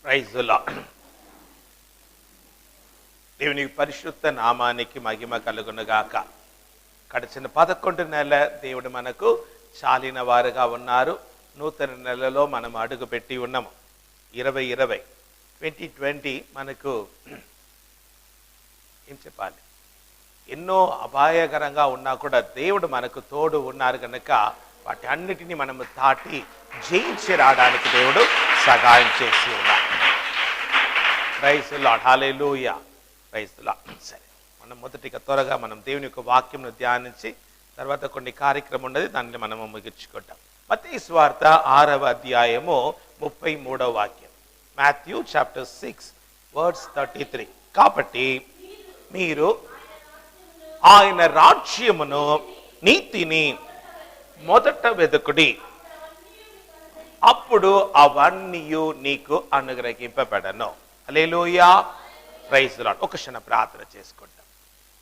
Praise the Lord. దేవుని పరిశుద్ధ నామానికి మహిమ కలుగునుగాక. గడిచిన 11 నెలల దేవుడు మనకు చాలిన వారుగా ఉన్నారు. నూతన నెలలో మనం అడుగు పెట్టి ఉన్నాము. 2020 మనకు ఏం చెప్పాలి, ఎన్నో అపాయకరంగా ఉన్నా కూడా దేవుడు మనకు తోడు ఉన్నారు కనుక వాటి అన్నిటినీ మనము దాటి జయించి రావడానికి దేవుడు సహాయం చేసి ఉన్నారు. Praise the Lord, hallelujah, praise the Lord. సరే, మనం మొదటిగా త్వరగా మనం దేవుని యొక్క వాక్యంను ధ్యానించి తర్వాత కొన్ని కార్యక్రమం ఉన్నది, దాన్ని మనము ముగించుకుంటాం. మత్తయి సువార్త 6వ అధ్యాయము 33వ వాక్యం. Matthew chapter 6 verse 33. కాబట్టి మీరు ఆయన రాజ్యమును నీతిని మొదట వెదుకుడి, అప్పుడు అవన్నీ నీకు అనుగ్రహింపబడను. హల్లెలూయా, ప్రైజ్ ది లార్డ్. ఒక క్షణ ప్రార్థన చేసుకుంటాం.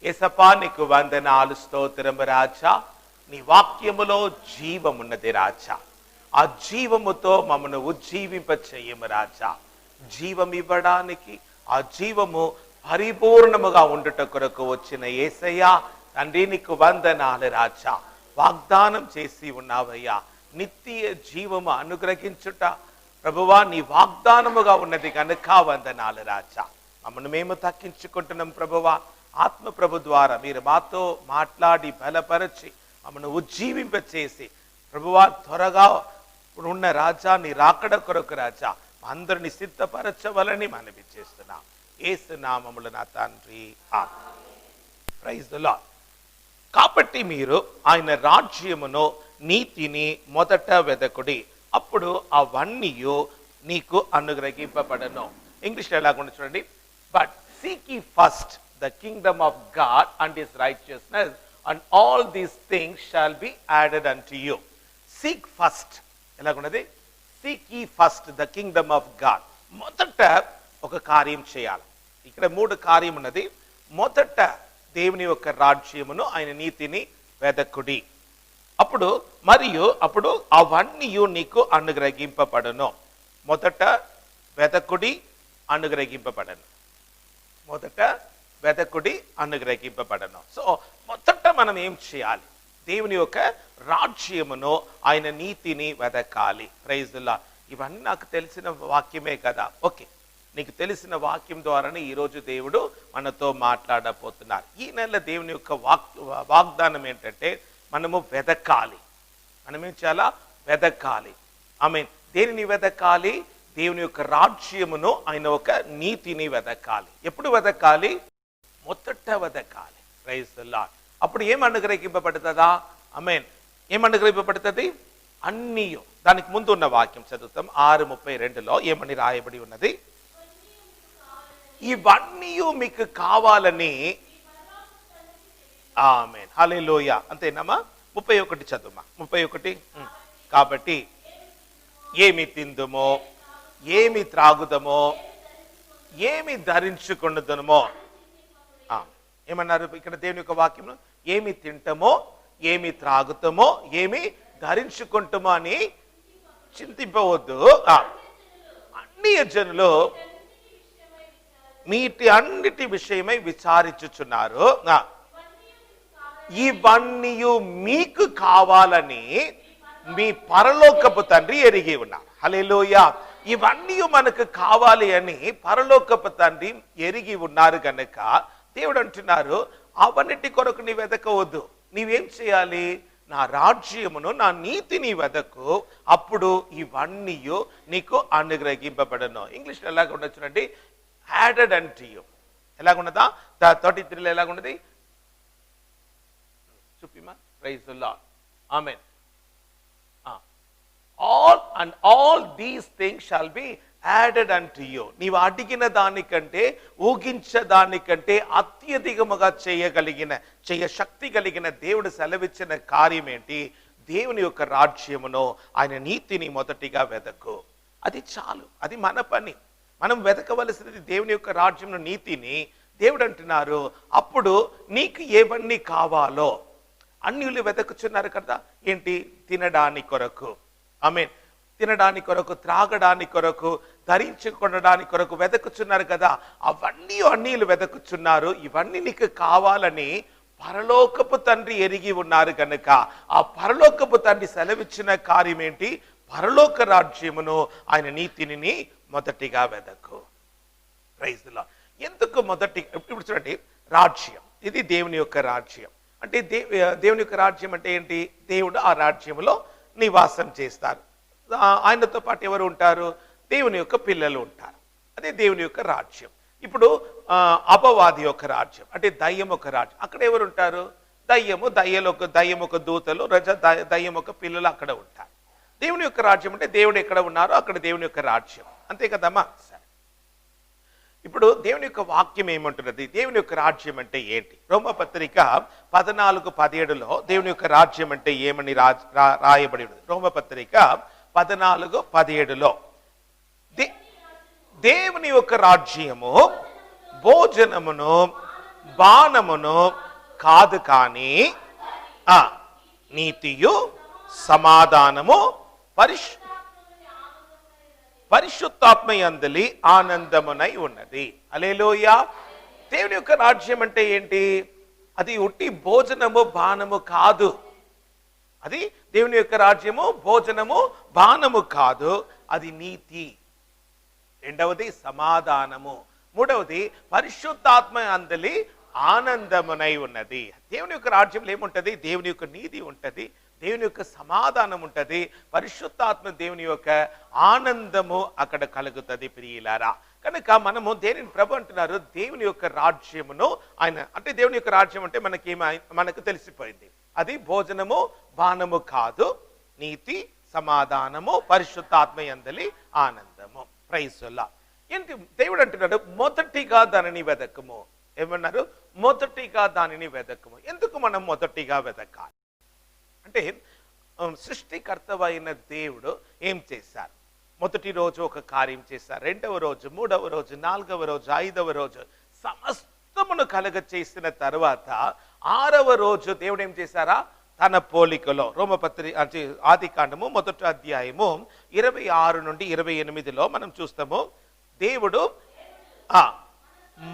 యేసప్పా, నీకు వందనాలు, స్తోత్రము రాజా. నీ వాక్యములో జీవమున్నది రాజా. ఆ జీవముతో మమ్మను ఉజ్జీవింప చేయము రాజా. జీవం ఇవ్వడానికి, ఆ జీవము పరిపూర్ణముగా ఉండుట కొరకు వచ్చిన యేసయ్యా తండ్రి, నీకు వందనాలు రాజా. వాగ్దానం చేసి ఉన్నావయ్యా, నిత్య జీవము అనుగ్రహించుట ప్రభువా నీ వాగ్దానముగా ఉన్నది కనుక వందనాలు రాజా. మమ్మల్ని మేము తగ్గించుకుంటున్నాం ప్రభువా. ఆత్మ ప్రభు ద్వారా మీరు మాతో మాట్లాడి బలపరచి మమ్మల్ని ఉజ్జీవింప చేసి ప్రభువా త్వరగా ఉన్న రాజా నీ రాకడ కొరకు రాజా అందరిని సిద్ధపరచవలని మనవి చేస్తున్నాం. యేసు నామములో నా తండ్రి, ఆమేన్. Praise the lord. కాబట్టి మీరు ఆయన రాజ్యమును నీతిని మొదట వెదకుడి, అప్పుడు అవన్నీ నీకు అనుగ్రహింపబడను. ఇంగ్లీష్లో ఎలాగుంది చూడండి. But seek ye first the kingdom of God and his righteousness, and all these things shall be added unto you. Seek first. ఎలాగున్నది? Seek ye first the kingdom of God. మొదట ఒక కార్యం చేయాలి. ఇక్కడ 3 కార్యం ఉన్నది. మొదట దేవుని యొక్క రాజ్యమును ఆయన నీతిని వెదకుడి, అప్పుడు అప్పుడు అవన్నీ నీకు అనుగ్రహింపబడను. మొదట వెదకుడి, అనుగ్రహింపబడను. మొదట వెదకుడి, అనుగ్రహింపబడను. సో మొదట మనం ఏం చేయాలి? దేవుని యొక్క రాజ్యమును ఆయన నీతిని వెదకాలి. Praise the lord. ఇవన్నీ నాకు తెలిసిన వాక్యమే కదా. ఓకే, నీకు తెలిసిన వాక్యం ద్వారానే ఈరోజు దేవుడు మనతో మాట్లాడబోతున్నారు. ఈ నెల దేవుని యొక్క వాగ్దానం ఏంటంటే మనము వెదకాలి. మనం ఏం చేయాలా? వెదకాలి. ఆమేన్. దేనిని వెదకాలి? దేవుని యొక్క రాజ్యమును, ఆయన ఒక నీతిని వెదకాలి. ఎప్పుడు వెదకాలి? మొదట వెదకాలి. Praise the lord. అప్పుడు ఏం అనుగ్రహింపబడుతుందా? ఆమేన్. ఏం అనుగ్రహింపబడుతుంది? అన్నీ. దానికి ముందు ఉన్న వాక్యం చదువుతాం. 6:32లో ఏమని రాయబడి ఉన్నది? ఇవన్నీ మీకు కావాలని. ఆమేన్, హల్లెలూయా. అంతేనమ్మా? 31 చదువుమా. 31. కాబట్టి ఏమి తిందుమో, ఏమి త్రాగుదమో, ఏమి ధరించుకుందుమో. ఏమన్నారు ఇక్కడ దేవుని యొక్క వాక్యం? ఏమి తింటమో, ఏమి త్రాగుతామో, ఏమి ధరించుకుంటామో అని చింతింపవద్దు. అన్ని జనులు మీటి అన్నిటి విషయమై విచారించుచున్నారు. ఇవన్నీ మీకు కావాలని మీ పరలోకపు తండ్రి ఎరిగి ఉన్నారు. హల్లెలూయా. ఇవన్నీ మనకు కావాలి అని పరలోకపు తండ్రి ఎరిగి ఉన్నారు కనుక దేవుడు అంటున్నారు, అవన్నిటి కొరకు నీ వెదకవద్దు. నీవేం చేయాలి? నా రాజ్యమును, నా నీతిని వెదకు, అప్పుడు ఇవన్నీ నీకు అనుగ్రహింపబడను. ఇంగ్లీష్లో ఎలాగ ఉండొచ్చునండి? Added unto you. ఎలాగున్నదా? 33లో ఎలాగున్నది? చూపిమా. Praise the Lord. ఆమేన్. all these things shall be added unto you. నీవు అడిగిన దానికంటే, ఊహించే దానికంటే అత్యధికముగా చేయ శక్తి కలిగిన దేవుడు సెలవిచ్చిన కార్యం ఏంటి? దేవుని యొక్క రాజ్యమును, ఆయన నీతిని మొదటిగా వెదకు. అది చాలు. అది మన పని. మనం వెతకవలసినది దేవుని యొక్క రాజ్యమును, నీతిని. దేవుడు అంటున్నారు, అప్పుడు నీకు ఏవన్నీ కావాలో అన్యులు వెతకుచున్నారు కదా. ఏంటి? తినడానికి కొరకు, ఆమేన్, తినడానికి కొరకు, త్రాగడానికి కొరకు, ధరించుకొనడానికి కొరకు వెదకుచున్నారు కదా, అవన్నీ అన్నీలు వెదకుచున్నారు. ఇవన్నీ నీకు కావాలని పరలోకపు తండ్రి ఎరిగి ఉన్నారు కనుక ఆ పరలోకపు తండ్రి సెలవిచ్చిన కార్యం ఏంటి? పరలోక రాజ్యమును, ఆయన నీతిని మొదటిగా వెదకు. Praise the lord. ఎందుకు మొదటి? ఇప్పుడు చూడండి, రాజ్యం ఇది దేవుని యొక్క రాజ్యం. అంటే దేవుని యొక్క రాజ్యం అంటే ఏంటి? దేవుడు ఆ రాజ్యంలో నివాసం చేస్తారు. ఆయనతో పాటు ఎవరు ఉంటారు? దేవుని యొక్క పిల్లలు ఉంటారు. అదే దేవుని యొక్క రాజ్యం. ఇప్పుడు అపవాది యొక్క రాజ్యం అంటే దయ్యం ఒక రాజ్యం. అక్కడ ఎవరు ఉంటారు? దయ్యం ఒక దూతలు, దయ్యం ఒక పిల్లలు అక్కడ ఉంటారు. దేవుని యొక్క రాజ్యం అంటే దేవుడు ఎక్కడ ఉన్నారో అక్కడ దేవుని యొక్క రాజ్యం. అంతే కదమ్మా? సరే, ఇప్పుడు దేవుని యొక్క వాక్యం ఏమంటున్నది? దేవుని యొక్క రాజ్యం అంటే ఏంటి? రోమపత్రిక 14:17లో దేవుని యొక్క రాజ్యం అంటే ఏమని రాయబడి ఉన్నది. రోమపత్రిక 14:17లో దేవుని యొక్క రాజ్యము భోజనమును బాణమును కాదు, కానీ నీతియు సమాధానము పరిశుద్ధాత్మయందలి ఆనందమునై ఉన్నది. హల్లెలూయా. దేవుని యొక్క రాజ్యం అంటే ఏంటి? అది ఉట్టి భోజనము బాణము కాదు. అది దేవుని యొక్క రాజ్యము భోజనము బాణము కాదు, అది నీతి. రెండవది సమాధానము. మూడవది పరిశుద్ధాత్మ అందలి ఆనందమునై ఉన్నది. దేవుని యొక్క రాజ్యంలో ఏముంటది? దేవుని యొక్క నీతి ఉంటది, దేవుని యొక్క సమాధానం ఉంటది, పరిశుద్ధాత్మ దేవుని యొక్క ఆనందము అక్కడ కలుగుతుంది. ప్రియులారా, కనుక మనము దేనిని ప్రభు అంటున్నారు? దేవుని యొక్క రాజ్యమును ఆయన అంటే దేవుని యొక్క రాజ్యం అంటే మనకు తెలిసిపోయింది. అది భోజనము బాణము కాదు, నీతి సమాధానము పరిశుద్ధాత్మ యందలి ఆనందము. Praise the Lord. ఏంటి దేవుడు అంటున్నాడు? మొదటిగా దానిని వెదకము. ఏమన్నారు? మొదటిగా దానిని వెదకము. ఎందుకు మనం మొదటిగా వెదకాలి అంటే, సృష్టికర్తవైన దేవుడు ఏం చేశారు? మొదటి రోజు ఒక కార్యం చేశారు, రెండవ రోజు, మూడవ రోజు, నాలుగవ రోజు, ఐదవ రోజు సమస్తమును కలగ చేసిన తర్వాత ఆరవ రోజు దేవుడు ఏం చేశారా? తన పోలికలో, ఆది కాండము 1వ అధ్యాయము 26 నుండి 28లో మనం చూస్తాము. దేవుడు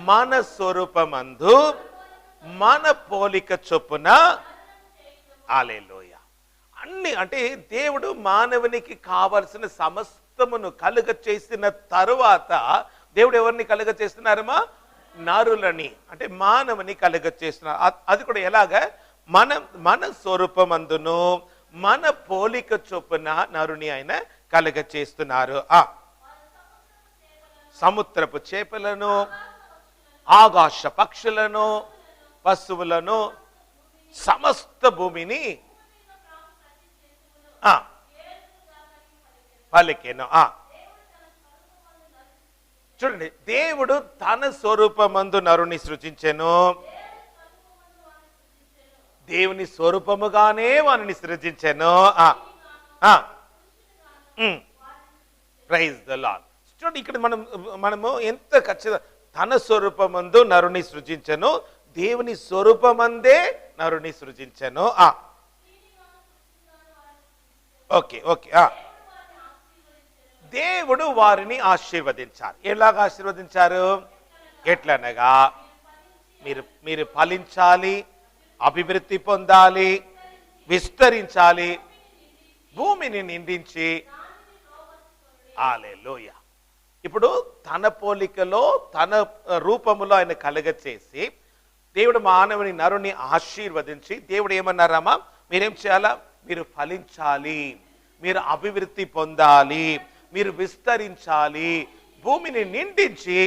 మన స్వరూపమందు మన పోలిక చొప్పున, హల్లెలూయా, అన్ని అంటే దేవుడు మానవునికి కావలసిన సమస్తమును కలుగ చేసిన తరువాత దేవుడు ఎవరిని కలుగ చేస్తున్నారమ్మా? నరులని, అంటే మానవుని కలుగ చేస్తున్నారు. అది కూడా ఎలాగా? మన స్వరూపమందును మన పోలిక చొప్పున నరుని ఆయన కలుగ చేస్తున్నారు. సముద్రపు చేపలను, ఆకాశ పక్షులను, పశువులను, సమస్త భూమిని పలికెను. చూడండి, దేవుడు తన స్వరూపమందు నరుని సృజించెను, దేవుని స్వరూపముగానే వారిని సృజించెను. Praise the lord. చూడండి, ఇక్కడ మనము ఎంత ఖచ్చితంగా తన స్వరూపమందు నరుని సృజించెను, దేవుని స్వరూపమందే నరుని సృజించెను. Okay okay. దేవుడు వారిని ఆశీర్వదించారు. ఎలాగా ఆశీర్వదించారు? ఎట్లనగా మీరు ఫలించాలి, అభివృద్ధి పొందాలి, విస్తరించాలి, భూమిని నిండించి. హల్లెలూయా. ఇప్పుడు తన పోలికలో తన రూపములో ఆయన కలగచేసి దేవుడు మానవుని నరుని ఆశీర్వదించి దేవుడు ఏమన్నారమ్మా? మీరేం చేయాలా? మీరు ఫలించాలి, మీరు అభివృద్ధి పొందాలి, మీరు విస్తరించాలి, భూమిని నిండించి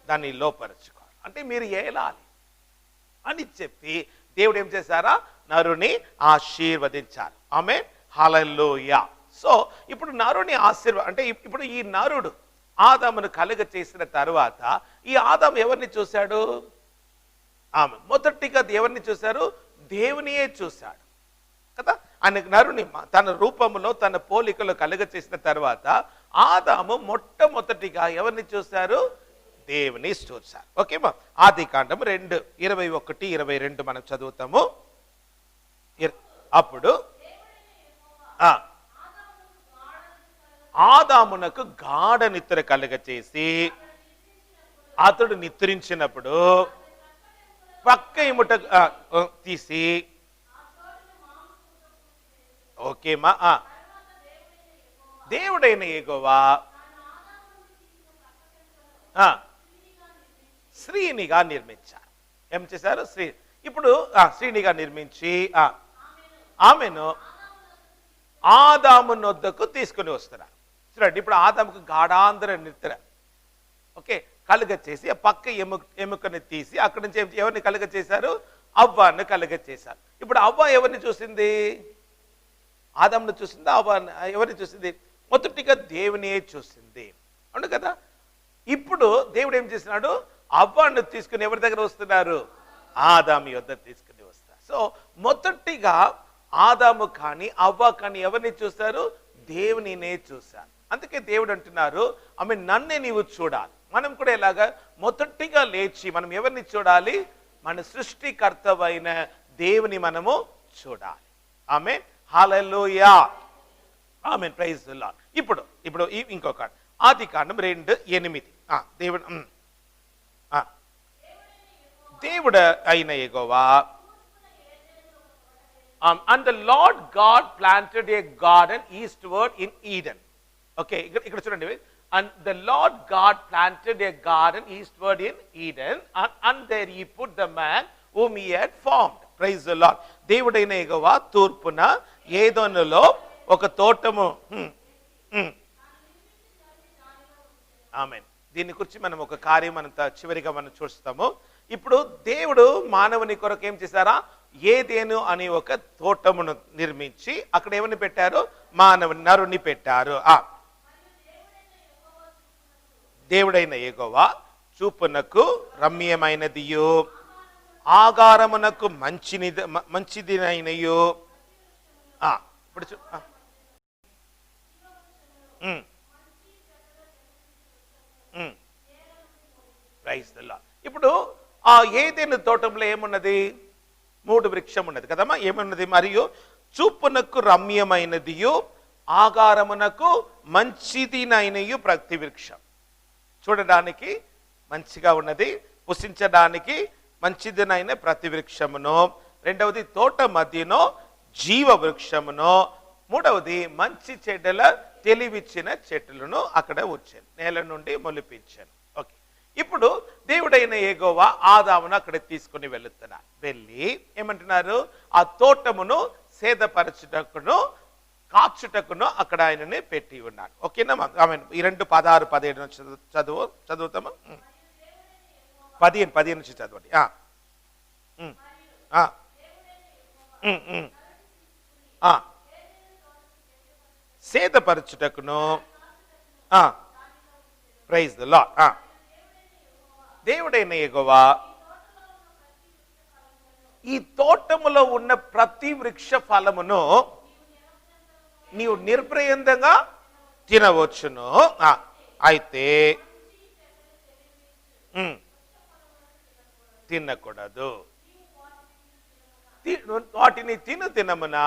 దాన్ని లోపరుచుకోవాలి, అంటే మీరు ఏలాలి అని చెప్పి దేవుడు ఏం చేశారా? నరుని ఆశీర్వదించారు. ఆమేన్, హల్లెలూయా. సో ఇప్పుడు నరుని అంటే ఇప్పుడు ఈ నరుడు ఆదామును కలుగ చేసిన తర్వాత ఈ ఆదాము ఎవరిని చూశాడు? మొదటిగా ఎవరిని చూశారు? దేవునియే చూశాడు కదా. ఆయన నరుని తన రూపంలో తన పోలికలో కలుగ చేసిన తర్వాత ఆదాము మొట్టమొదటిగా ఎవరిని చూశారు? దేవుని చూశారు. ఓకేమా? ఆది కాండం 2:21-22 మనం చదువుతాము. అప్పుడు ఆదామునకు గాఢ నిద్ర కలుగచేసి అతడు నిద్రించినప్పుడు పక్క ఎముట తీసి, ఓకేమా, దేవుడైన యెహోవా శ్రీనిగా నిర్మించారు. ఏం చేశారు? ఇప్పుడు శ్రీనిగా నిర్మించి ఆమెను ఆదాము నొద్దకు తీసుకుని వస్తున్నారు. చూడండి, ఇప్పుడు ఆదాముకు గాఢాంధ్ర నిద్ర ఓకే కలుగ చేసి ఆ పక్క ఎముకని తీసి అక్కడి నుంచి ఎవరిని కలుగ చేశారు? అవ్వను కలుగ చేశారు. ఇప్పుడు అవ్వ ఎవరిని చూసింది? ఆదామును చూసిందా? అవ్వ ఎవరిని చూసింది? మొదటిగా దేవునియే చూసింది, అవును కదా. ఇప్పుడు దేవుడు ఏం చేస్తున్నాడు? అవ్వను తీసుకుని ఎవరి దగ్గర వస్తున్నారు? ఆదాము యొద్ద తీసుకుని వస్తారు. సో మొదటిగా ఆదాము కానీ అవ్వ కానీ ఎవరిని చూస్తారు? దేవునినే చూశారు. అందుకే దేవుడు అంటున్నారు, ఆమె నన్నే నీవు చూడాలి. మనం కూడా ఎలాగా మొదటిగా లేచి మనం ఎవరిని చూడాలి? మన సృష్టికర్తవైన దేవుని మనము చూడాలి. ఆమేన్, హల్లెలూయా, ఆమేన్, ప్రైజ్ ది లార్డ్. ఇప్పుడు ఇంకొక ఆదికాండం 2:8 దేవుడు అయిన యెహోవా and the Lord God planted a garden eastward in Eden. Okay, ఇక్కడ చూడండి. And the Lord God planted a garden eastward in Eden, and there he put the man whom he had formed. Praise the Lord. దేవుడైన యెహోవా తూర్పున ఏదోనులో ఒక తోటము. ఆమేన్. దీని గురించి మనం ఒక కార్యం మనం చివరిగా మనం చూస్తాము. ఇప్పుడు దేవుడు మానవుని కొరకు ఏం చేశారా? ఏదేను అని ఒక తోటమును నిర్మించి అక్కడ ఎవరిని పెట్టారు? మానవుని, నరుని పెట్టారు. దేవుడైన యెహోవా చూపునకు రమ్యమైనదియు ఆకారమునకు మంచిదినైనయు. ఇప్పుడు ప్రైజ్ ది లార్డ్. ఇప్పుడు ఆ ఏదైనా తోటంలో ఏమున్నది? 3 వృక్షం ఉన్నది కదమ్మా. ఏమున్నది? మరియు చూపునకు రమ్యమైనదియు ఆకారమునకు మంచిదినైనయు ప్రతి వృక్షం. చూడడానికి మంచిగా ఉన్నది, పుష్పించడానికి మంచిదినైన ప్రతి వృక్షమును. రెండవది తోట మధ్యలో జీవ వృక్షమును. మూడవది మంచి చెడ్డల తెలివిచ్చిన చెట్లను అక్కడ ఉంచాను, నేల నుండి మొలిపించాను. ఓకే, ఇప్పుడు దేవుడైన యెహోవా ఆదామును అక్కడ తీసుకుని వెళుతున్నారు. వెళ్ళి ఏమంటున్నారు? ఆ తోటమును సేదపరచుటకును కాచుటకును అక్కడ ఆయనని పెట్టి ఉన్నాడు. ఓకేనా? ఆమె ఈ 2:16-17 చదువుతామా? 15 నుంచి చదవండి. సేదపరచుటకును ప్రైజ్ ది లార్డ్. దేవుడైన యెహోవా ఈ తోటములో ఉన్న ప్రతి వృక్ష ఫలమును నీవు నిర్భయంగా తినవచ్చును, అయితే తినకూడదు. వాటిని తినమునా.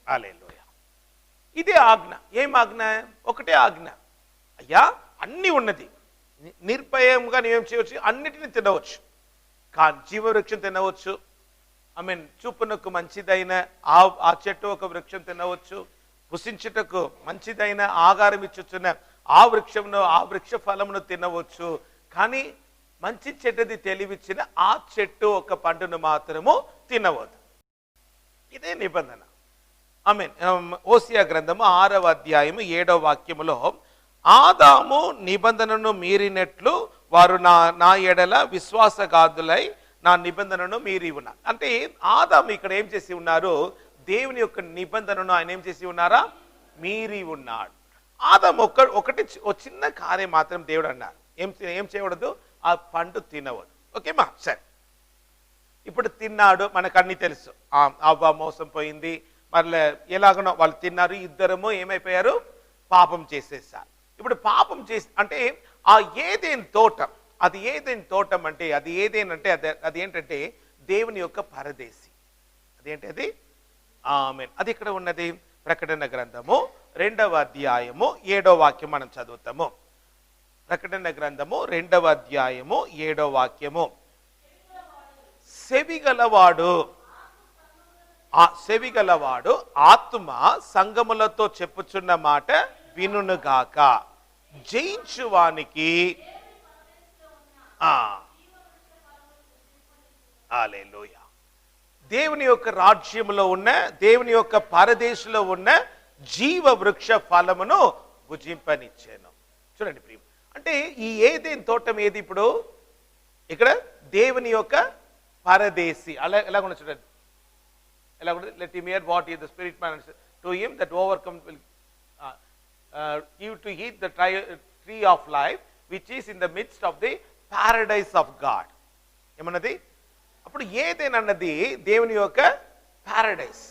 హల్లెలూయా. ఇదే ఆజ్ఞ. ఏం ఆజ్ఞ? ఒకటే ఆజ్ఞ. అయ్యా అన్నీ ఉన్నది, నిర్భయంగా నీవేం చేయవచ్చు? అన్నిటిని తినవచ్చు. కానీ జీవవృక్షం తినవచ్చు. చూపునకు మంచిదైన ఆ చెట్టు ఒక వృక్షం తినవచ్చు. పుష్పించుటకు మంచిదైన ఆహారం ఇచ్చుచున్న ఆ వృక్షమును, ఆ వృక్ష ఫలమును తినవచ్చు. కానీ మంచి చెడ్డది తెలివిచ్చిన ఆ చెట్టు ఒక పండును మాత్రము తినవద్దు. ఇదే నిబంధన. ఓసియా గ్రంథము 6వ అధ్యాయము 7వ వాక్యములో ఆదాము నిబంధనను మీరినట్లు వారు నా ఎడల విశ్వాసఘాతులై నా నిబంధనను మీరి ఉన్నారు. అంటే ఆదాము ఇక్కడ ఏం చేసి ఉన్నారు? దేవుని యొక్క నిబంధనను ఆయన ఏం చేసి ఉన్నారా? మీరి ఉన్నాడు. ఆదాము ఒకటి చిన్న కార్యం మాత్రం దేవుడు అన్నారు, ఏం చేయకూడదు? ఆ పండు తినవద్దు. ఓకేమా? సరే, ఇప్పుడు తిన్నాడు, మనకు అన్ని తెలుసు. అవ్వ మోసం పోయింది, మళ్ళీ ఎలాగనో వాళ్ళు తిన్నారు, ఇద్దరము ఏమైపోయారు? పాపం చేసేసారు. ఇప్పుడు పాపం చేసి అంటే ఆ ఏదేని తోటం, అది ఏదేని తోటం అంటే అది ఏదేనంటే అది ఏంటంటే దేవుని యొక్క పరదేశి. అదేంటి అది? ఆమేన్. అది ఇక్కడ ఉన్నది ప్రకటన గ్రంథము 2వ అధ్యాయము 7వ వాక్యం మనం చదువుతాము. ప్రకటన గ్రంథము 2వ అధ్యాయము 7వ వాక్యము. సెవిగలవాడు ఆత్మ సంగములతో చెప్పుచున్న మాట వినుగాక. జయించువానికి హల్లెలూయా, దేవుని యొక్క రాజ్యములో ఉన్న, దేవుని యొక్క పరదేశంలో ఉన్న జీవ వృక్ష ఫలమును భుజింపనిచ్చాను. చూడండి ప్రియం, అంటే ఈ ఏదైనా తోటం ఏది ఇప్పుడు ఇక్కడ దేవుని యొక్క పరదేశి. అలా ఎలా కూడా చూడండి, ఎలా కూడా let him here what is the spirit man to him that overcome will give to eat the tree of life which is in the midst of the paradise of God. ఏమన్నది అప్పుడు ఏదేనన్నది దేవుని యొక్క పారడైస్,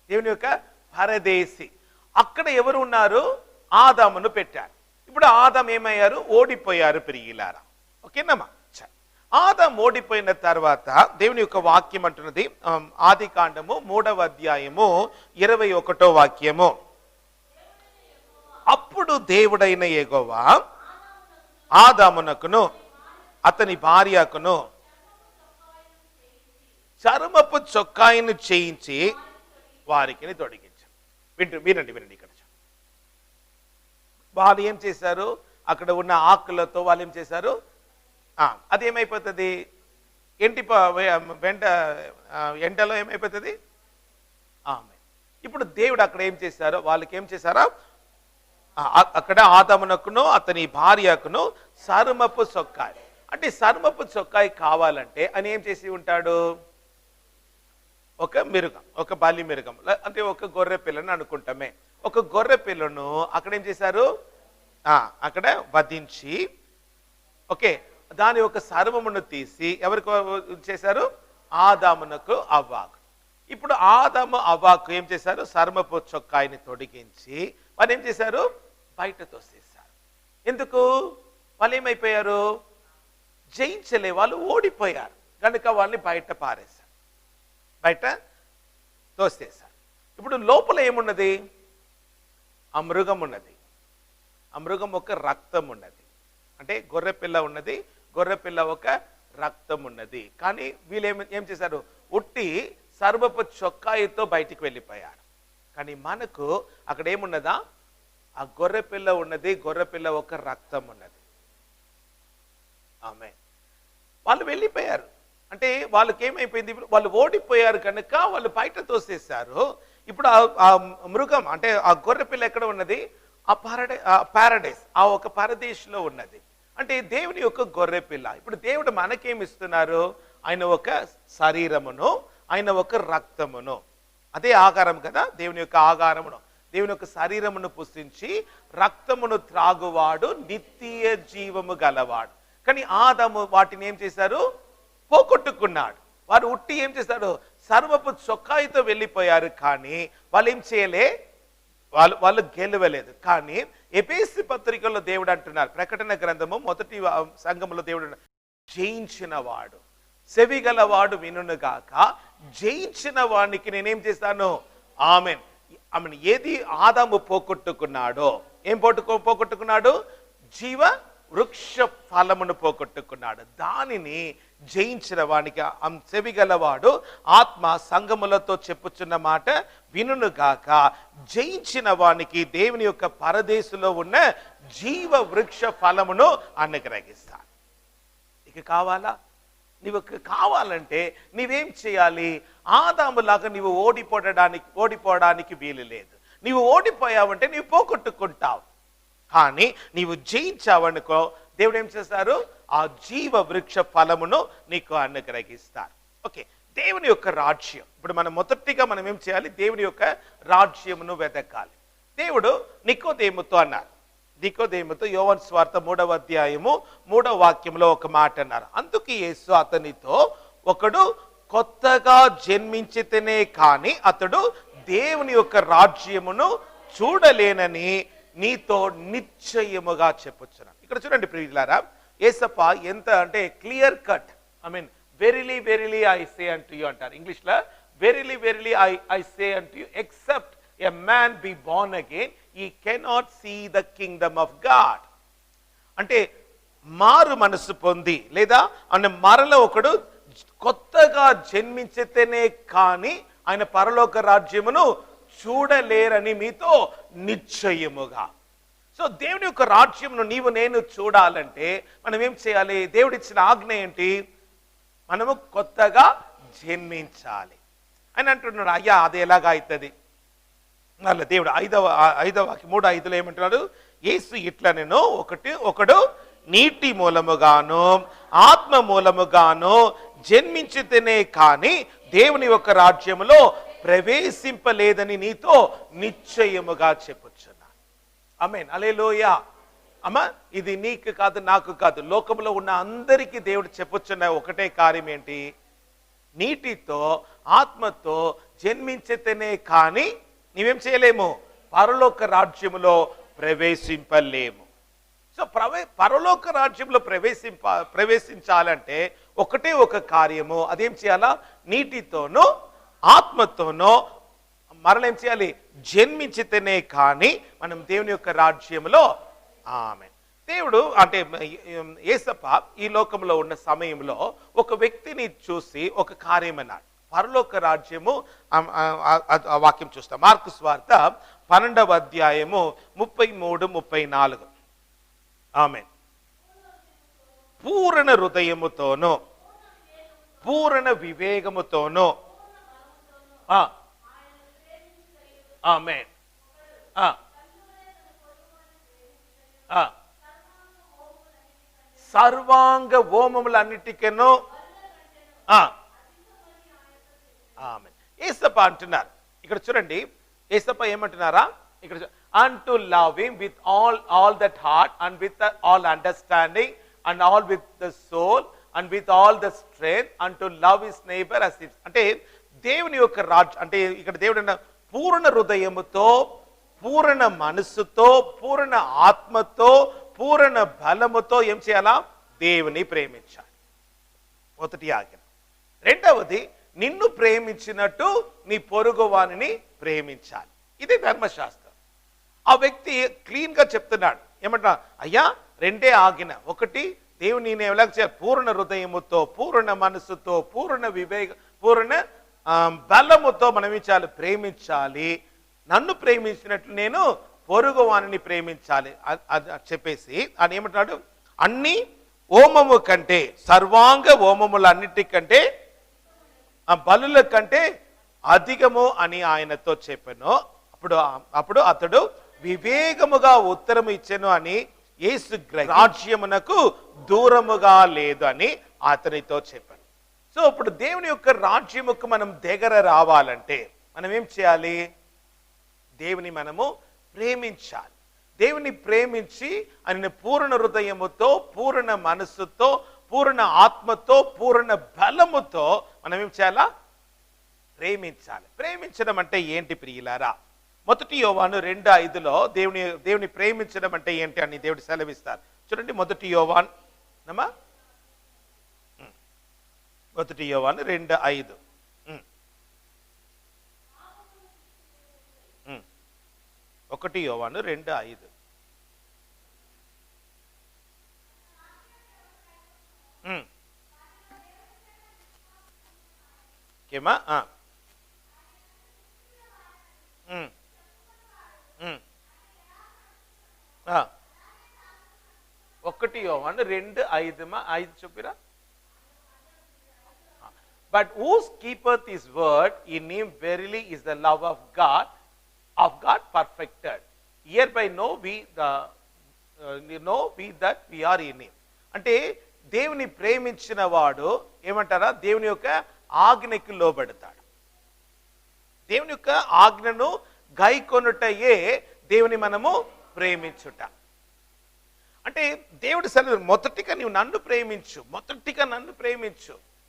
దేవుని యొక్క పరదేశి. అక్కడ ఎవరు ఉన్నారు? ఆదామును పెట్టారు. ఇప్పుడు ఆదాం ఏమయ్యారు? ఓడిపోయారు ప్రియులారా. ఓకేనమ్మా, ఆదాం ఓడిపోయిన తర్వాత దేవుని యొక్క వాక్యం అంటున్నది, ఆది కాండము 3వ అధ్యాయము 21వ వాక్యము. అప్పుడు దేవుడైన యెహోవా ఆదామునకును అతని భార్యకును చర్మపు చొక్కాయిని చేయించి వారికి తొడిగించారు. వినండి ఇక్కడ. వాళ్ళు ఏం చేశారు? అక్కడ ఉన్న ఆకులతో వాళ్ళు ఏం చేశారు? అది ఏమైపోతుంది? ఎండలో ఏమైపోతుంది? ఇప్పుడు దేవుడు అక్కడ ఏం చేశారో వాళ్ళకి ఏం చేశారా? అక్కడ ఆదామునకును అతని భార్యకును చర్మపు చొక్కాయి, అంటే చర్మపు చొక్కాయి కావాలంటే అని ఏం చేసి ఉంటాడు? ఒక మిరుగం, ఒక బలి మిరుగం, అంటే ఒక గొర్రె పిల్లని అనుకుంటామే. ఒక గొర్రె పిల్లను అక్కడ ఏం చేశారు? అక్కడ వధించి, ఓకే, దాని ఒక చర్మమును తీసి ఎవరికి చేశారు? ఆదామునకు అవ్వాకు. ఇప్పుడు ఆదాము అవ్వాకు ఏం చేశారు? చర్మపు చొక్కాయిని తొడిగించి వాళ్ళు ఏం చేశారు? బయట తోసేశారు. ఎందుకు? వాళ్ళు ఏమైపోయారు? జయించలే, వాళ్ళు ఓడిపోయారు కనుక వాళ్ళని బయట పారేశారు, బయట తోసేశారు. ఇప్పుడు లోపల ఏమున్నది? ఆ మృగం ఉన్నది. ఆ మృగం ఒక రక్తం ఉన్నది, అంటే గొర్రెపిల్ల ఉన్నది, గొర్రెపిల్ల ఒక రక్తం ఉన్నది. కానీ వీళ్ళు ఏం చేశారు? ఉట్టి సర్వపు చొక్కాయితో బయటికి వెళ్ళిపోయారు. కానీ మనకు అక్కడ ఏమున్నదా? ఆ గొర్రెపిల్ల ఉన్నది, గొర్రెపిల్ల ఒక రక్తం ఉన్నది. ఆమె వాళ్ళు వెళ్ళిపోయారు, అంటే వాళ్ళకి ఏమైపోయింది? వాళ్ళు ఓడిపోయారు కనుక వాళ్ళు బయట తోసేశారు. ఇప్పుడు ఆ మృగం అంటే ఆ గొర్రెపిల్ల ఎక్కడ ఉన్నది? ఆ పారడైస్, ఆ ఒక పరదేశంలో ఉన్నది. అంటే దేవుని యొక్క గొర్రెపిల్ల. ఇప్పుడు దేవుడు మనకేమిస్తున్నారు? ఆయన ఒక శరీరమును, ఆయన ఒక రక్తమును. అదే ఆకారం కదా, దేవుని యొక్క ఆకారమును, దేవుని యొక్క శరీరమును పుష్టించి రక్తమును త్రాగువాడు నిత్య జీవము గలవాడు. కానీ ఆదాము వాటిని ఏం చేశారు? పోగొట్టుకున్నాడు. వారు ఉట్టి ఏం చేశారు? సర్వపు చొక్కాయితో వెళ్ళిపోయారు, కానీ వాళ్ళు ఏం చేయలే, వాళ్ళు గెలవలేదు. కానీ ఎఫెసీ పత్రికలో దేవుడు అంటున్నారు, ప్రకటన గ్రంథము 1వ సంఘములో దేవుడు, జయించిన వాడు సెవిగలవాడు వినుగాక, జయించిన వానికి నేనేం చేస్తాను? ఆమెన్. ఆమెను ఏది ఆదాము పోగొట్టుకున్నాడో, ఏం పోగొట్టుకున్నాడు? జీవ వృక్ష ఫలమును పోగొట్టుకున్నాడు. దానిని జయించిన వానికి చెవిగలవాడు ఆత్మ సంగములతో చెప్పుచున్న మాట వినుగాక, జయించిన వానికి దేవుని యొక్క పరదేశంలో ఉన్న జీవ వృక్ష ఫలమును అనుగ్రహిస్తాడు. ఇక కావాలా? నీవు కావాలంటే నీవేం చేయాలి? ఆదాములాగా నీవు ఓడిపోవడానికి వీలు లేదు. నీవు ఓడిపోయావంటే నీవు పోగొట్టుకుంటావు. కానీ నీవు జయించావనుకో, దేవుడు ఏం చేస్తారు? ఆ జీవ వృక్ష ఫలమును నీకు అనుగ్రహిస్తారు. ఓకే, దేవుని యొక్క రాజ్యం. ఇప్పుడు మొదటిగా మనం ఏం చేయాలి? దేవుని యొక్క రాజ్యమును వెతకాలి. దేవుడు నికోదేముతో అన్నారు, నికోదేముతో యోహాను సువార్త 3వ అధ్యాయము 3వ వాక్యంలో ఒక మాట అన్నారు. అందుకు యేసు అతనితో, ఒకడు కొత్తగా జన్మించితేనే కానీ అతడు దేవుని యొక్క రాజ్యమును చూడలేనని నీతో నిశ్చయముగా చెప్పుచున్నాను. ఇక్కడ చూడండి ప్రియులారా, యేసప్ప ఎంత అంటే clear cut, I mean verily verily I say unto you అంటారు ఇంగ్లీష్లో. Verily verily I say unto you except a man be born again, he cannot see the kingdom of God. అంటే మారు మనసు పొంది లేదా ఆయన మరల ఒకడు కొత్తగా జన్మించితేనే కానీ ఆయన పరలోక రాజ్యమును చూడలేరని మీతో నిశ్చయముగా. సో దేవుని యొక్క రాజ్యమును నీవు నేను చూడాలంటే మనం ఏం చేయాలి? దేవుడిచ్చిన ఆజ్ఞ ఏంటి? మనము కొత్తగా జన్మించాలి అని అంటున్నాడు. అయ్యా అది ఎలాగా అవుతుంది? మళ్ళీ దేవుడు 3:5 ఏమంటున్నాడు? యేసు ఇట్లా నేను ఒకడు నీటి మూలముగాను ఆత్మ మూలముగాను జన్మించితేనే కానీ దేవుని యొక్క రాజ్యములో ప్రవేశింపలేదని నీతో నిశ్చయముగా చెప్పుచున్నా. ఆమేన్, హల్లెలూయా. అమ్మా, ఇది నీకు కాదు, నాకు కాదు, లోకంలో ఉన్న అందరికీ దేవుడు చెప్పుచున్న ఒకటే కార్యం ఏంటి? నీటితో ఆత్మతో జన్మించితేనే కానీ నీవేం చేయలేము, పరలోక రాజ్యములో ప్రవేశింపలేము. సో పరలోక రాజ్యంలో ప్రవేశించాలంటే ఒకటే ఒక కార్యము. అదేం చేయాలా? నీటితోనో ఆత్మతోనో మరలేం చేయాలి? జన్మించితేనే కానీ మనం దేవుని యొక్క రాజ్యంలో. ఆమేన్. దేవుడు అంటే యేసప్ప ఈ లోకంలో ఉన్న సమయంలో ఒక వ్యక్తిని చూసి ఒక కార్యం అన్నాడు. పరలోక రాజ్యము వాక్యం చూస్తాం. మార్కు సువార్త 12వ అధ్యాయము 33-34. ఆమేన్. పూర్ణ హృదయముతోనో పూర్ణ వివేకముతోనో. ఆమేన్. సర్వాంగ హోమములన్నిటికను. ఆమేన్. యేసప్ప అంటున్నారు ఇక్కడ చూడండి. యేసప్ప ఏమంటున్నారా ఇక్కడ? and to love him with all that heart and with all understanding and all with the soul and with all the strength and to love his neighbor as himself. అంటే దేవుని యొక్క రాజ్యం అంటే ఇక్కడ దేవుడు పూర్ణ హృదయముతో పూర్ణ మనస్సుతో పూర్ణ ఆత్మతో పూర్ణ బలముతో ఏం చేయాలా? దేవుని ప్రేమించాలి. మొదటి ఆజ్ఞ. రెండవది, నిన్ను ప్రేమించినట్టు నీ పొరుగువానిని ప్రేమించాలి. ఇది ధర్మశాస్త్రం. ఆ వ్యక్తి క్లీన్ గా చెప్తున్నాడు. ఏమంటా? అయ్యా, రెండే ఆజ్ఞ. ఒకటి, దేవుని నేను ఎలా చేయాలి? పూర్ణ హృదయముతో పూర్ణ మనస్సుతో పూర్ణ పూర్ణ బలముతో మనం ఏం చేయాలి? ప్రేమించాలి. నన్ను ప్రేమించినట్లు నేను పొరుగు వానిని ప్రేమించాలి చెప్పేసి ఆయన ఏమంటున్నాడు? అన్ని హోమము కంటే సర్వాంగ హోమములు అన్నిటికంటే బలుల కంటే అధికము అని ఆయనతో చెప్పాను. అప్పుడు అతడు వివేకముగా ఉత్తరము ఇచ్చెను అని యేసు రాజ్యమునకు దూరముగా లేదు అని అతనితో చెప్పాను. సో ఇప్పుడు దేవుని యొక్క రాజ్యముకు మనం దగ్గర రావాలంటే మనం ఏం చేయాలి? దేవుని మనము ప్రేమించాలి. దేవుని ప్రేమించి ఆయన పూర్ణ హృదయముతో పూర్ణ మనస్సుతో పూర్ణ ఆత్మతో పూర్ణ బలముతో మనం ఏం చేయాలా? ప్రేమించాలి. ప్రేమించడం అంటే ఏంటి ప్రియులారా? మొదటి యోవాను 2:5 దేవుని ప్రేమించడం అంటే ఏంటి అని దేవుడు సెలవిస్తారు. చూడండి, మొదటి యోవాను 2:5. 1 యోవాను 2:5. ఓకేమా? 1 యోవాను 2:5 చెప్పిరా? But whose keepeth his word, in him verily is the love of God perfected. Hereby know we that we are in him. అంటే దేవుని ప్రేమించిన వాడు ఏమంటారా? దేవుని యొక్క ఆజ్ఞకి లోబడతాడు. దేవుని యొక్క ఆజ్ఞను గైకొనుటయే దేవుని మనము ప్రేమించుట. అంటే దేవుడి సెలవు, మొదటిగా నీవు నన్ను ప్రేమించు.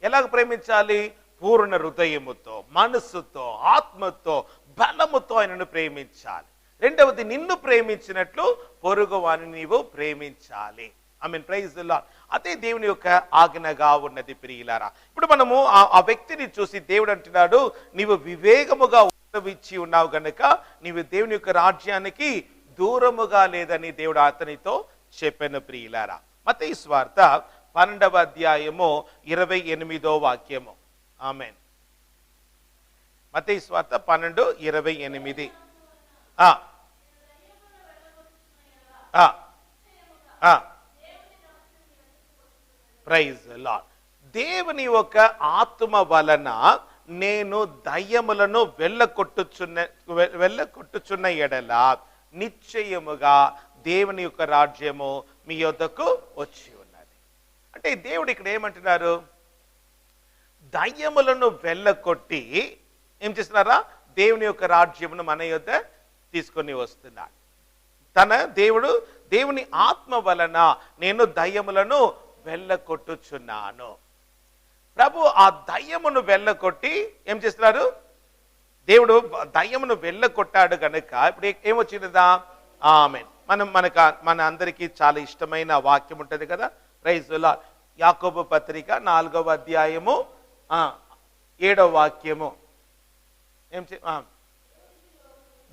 ఎలాగ ప్రేమించాలి? పూర్ణ హృదయముతో మనస్సుతో ఆత్మతో బలముతో ఆయనను ప్రేమించాలి. రెండవది, నిన్ను ప్రేమించినట్లు పొరుగు వారిని నీవు ప్రేమించాలి. I mean praise the Lord. అదే దేవుని యొక్క ఆజ్ఞగా ఉన్నది ప్రియులారా. ఇప్పుడు మనము ఆ వ్యక్తిని చూసి దేవుడు అంటున్నాడు, నీవు వివేకముగా రక్తం ఇచ్చి ఉన్నావు గనుక నీవు దేవుని యొక్క రాజ్యానికి దూరముగా లేదని దేవుడు అతనితో చెప్పెను ప్రియులారా. మత్తయి సువార్త 12వ అధ్యాయము 28వ వాక్యము. ఆమేన్. మత్తయి సువార్త 12:28. Praise the Lord. దేవుని యొక్క ఆత్మ వలన నేను దయ్యములను వెళ్ళకొట్టుచున్న ఎడల నిశ్చయముగా దేవుని యొక్క రాజ్యము మీ యొద్దకు వచ్చి ఉన్నది. అంటే దేవుడు ఇక్కడ ఏమంటున్నారు? దయ్యములను వెళ్ళకొట్టి ఏం చేస్తున్నారా? దేవుని యొక్క రాజ్యమును మన యొద్ద తీసుకొని వస్తున్నాడు. దేవుని ఆత్మ వలన నేను దయ్యములను వెళ్ళకొట్టుచున్నాను. ప్రభు ఆ దయ్యమును వెళ్ళకొట్టి ఏం చేస్తున్నారు? దేవుడు దయ్యమును వెళ్ళకొట్టాడు కనుక ఇప్పుడు ఏమొచ్చినదా? ఆమేన్. మన అందరికీ చాలా ఇష్టమైన వాక్యం ఉంటుంది కదా, ప్రైజ్ ది లార్డ్. యాకోబు పత్రిక 4వ అధ్యాయము 7వ వాక్యము.